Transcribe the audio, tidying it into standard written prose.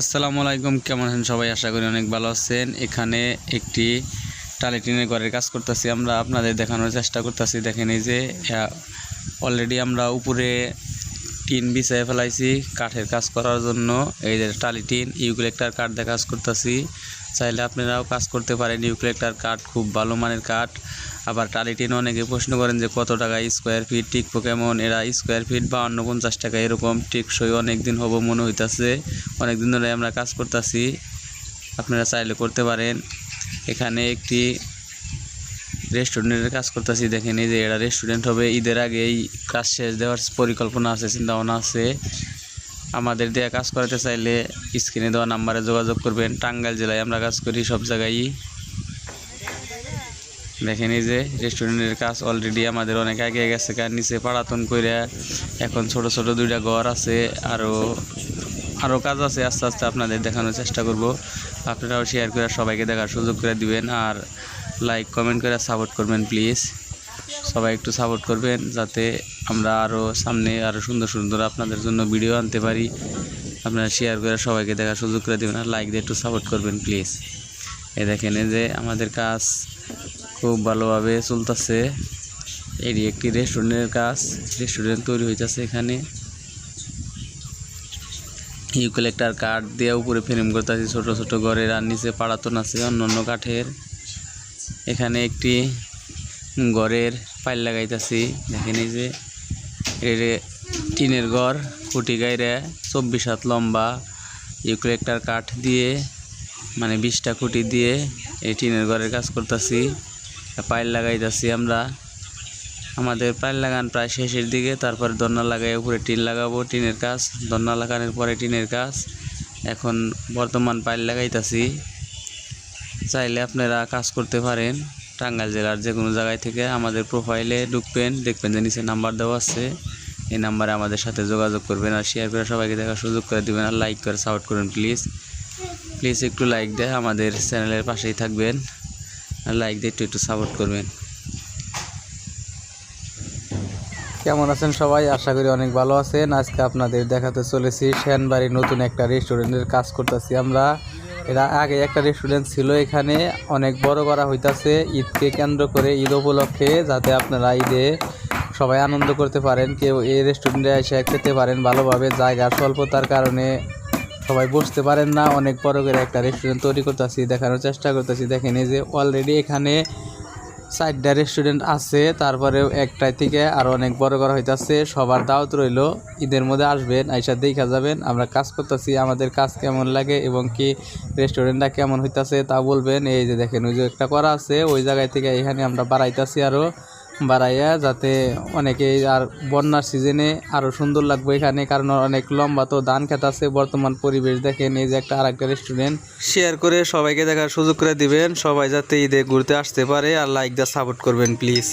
আসসালামু আলাইকুম, কেমন আছেন সবাই? আশা করি অনেক ভালো আছেন। এখানে একটি টালি টিনের ঘরের কাজ করতেছি আমরা, আপনাদের দেখানোর চেষ্টা করতেছি। দেখেন এই যে অলরেডি আমরা উপরে টিন বিছায় ফেলাইছি কাঠের কাজ করার জন্য। এই যে টালি টিন ইউক্যালিপ্টাস কাঠ দিয়ে কাজ করতেছি। চাইলে আপনারাও কাজ করতে পারেন। ইউক্যালিপ্টাস কাঠ খুব ভালো মানের কাঠ। আবার টালি টিন অনেকে প্রশ্ন করেন যে কত টাকা স্কোয়ার ফিট, টিকবো কেমন? এরা স্কোয়ার ফিট 52-50 টাকা এরকম টিকসই। অনেক দিন হবো মনে হইতাছে, অনেক দিন ধরে আমরা কাজ করতেছি, আপনারা চাইলে করতে পারেন। এখানে একটি রেস্টুরেন্টের কাজ করতেছি। দেখেন এই যে এটা রেস্টুরেন্ট হবে। ঈদের আগে এই কাজ শেষ দেওয়ার পরিকল্পনা আছে, চিন্তাভাবনা আছে। আমাদের দেয়া কাজ করাতে চাইলে স্ক্রিনে দেওয়া নাম্বারে যোগাযোগ করবেন। টাঙ্গাইল জেলায় আমরা কাজ করি সব জায়গায়। দেখেন এই যে রেস্টুরেন্টের কাজ অলরেডি আমাদের অনেক আগে গেছে, কার নিচে পাড়াতন করে এখন ছোট ছোট দুইটা ঘর আছে। আরও কাজ আছে, আস্তে আস্তে আপনাদের দেখানোর চেষ্টা করব। আপনারাও শেয়ার করে সবাইকে দেখার সুযোগ করে দিবেন, আর লাইক কমেন্ট করে সাপোর্ট করবেন প্লিজ। সবাই একটু সাপোর্ট করবেন যাতে আমরা আরও সামনে আরও সুন্দর সুন্দর আপনাদের জন্য ভিডিও আনতে পারি। আপনারা শেয়ার করে সবাইকে দেখার সুযোগ করে দেবেন, আর লাইক দিয়ে একটু সাপোর্ট করবেন প্লিজ। এই দেখেন এই যে আমাদের কাজ খুব ভালোভাবে চলতেছে। এটি একটি রেস্টুরেন্টের কাজ, রেস্টুরেন্ট তৈরি হইতেছে। এখানে ইউক্যালিপ্টাস কাঠ দিয়ে উপরে ফ্রেম করতেছি ছোট ছোট ঘরের, আর নিচে পাড়াতন আছে অন্য কাঠের। এখানে একটি ঘরের পাইল লাগাইতেছি। দেখেন এই যে টিনের ঘর, খুঁটি গাইরে 24 হাত লম্বা ইউক্যালিপ্টাস কাঠ দিয়ে, মানে 20টা খুঁটি দিয়ে এই টিনের ঘরের কাজ করতেছি। পাইল লাগাইতেছি আমরা। আমাদের পাইল লাগান প্রায় শেষের দিকে, তারপরে দরনা লাগাই উপরে টিন লাগাবো। টিনের কাজ দরনা লাগানোর পরে টিনের কাজ। এখন বর্তমান পাইল লাগাইতেছি। চাইলে আপনারা কাজ করতে পারেন টাঙ্গাইল জেলার যে কোনো জায়গায় থেকে। আমাদের প্রোফাইলে ঢুকবেন, দেখবেন যে নিচে নাম্বার দেওয়া আছে। এই নাম্বারে আমাদের সাথে যোগাযোগ করবেন, আর শেয়ার করে সবাইকে দেখার সুযোগ করে দেবেন, আর লাইক করে সাপোর্ট করুন প্লিজ। একটু লাইক দেয় আমাদের চ্যানেলের পাশেই থাকবেন, আর লাইক দিয়ে একটু সাপোর্ট করবেন। কেমন আছেন সবাই? আশা করি অনেক ভালো আছেন। আজকে আপনাদের দেখাতে চলেছি সেনবাড়ি নতুন একটা রেস্টুরেন্টের কাজ করতেছি আমরা। এরা আগে একটা রেস্টুরেন্ট ছিল, এখানে অনেক বড় করা হইতাছে ঈদকে কেন্দ্র করে, ঈদ উপলক্ষে, যাতে আপনারা ঈদে সবাই আনন্দ করতে পারেন। কেউ এই রেস্টুরেন্টে এসে খেতে পারেন ভালোভাবে। জায়গার স্বল্পতার কারণে সবাই বসতে পারেন না। অনেক বড় করে একটা রেস্টুরেন্ট তৈরি করতেছি, দেখানোর চেষ্টা করতেছি। দেখেন এই যে অলরেডি এখানে 4টা রেস্টুরেন্ট আছে, তারপরেও একটাই থেকে আরও অনেক বড় করা হইতাছে। সবার দাওয়াত রইল, ঈদের মধ্যে আসবেন, আইসা দেখা যাবেন আমরা কাজ করতেছি। আমাদের কাজ কেমন লাগে এবং কি রেস্টুরেন্টটা কেমন হইতাছে তা বলবেন। এই যে দেখেন ওই যে একটা করা আছে, ওই জায়গায় থেকে এখানে আমরা বাড়াইতেছি, আরও বাড়াইয়া যাতে অনেকে আর বন্যার সিজনে আরও সুন্দর লাগবে এখানে, কারণ অনেক লম্বা তো ধান খেত আছে। বর্তমান পরিবেশ দেখেন। এই যে আরেকটা রেস্টুরেন্ট। শেয়ার করে সবাইকে দেখার সুযোগ করে দিবেন, সবাই যাতে ঈদে ঘুরতে আসতে পারে, আর লাইক দিয়ে সাপোর্ট করবেন প্লিজ।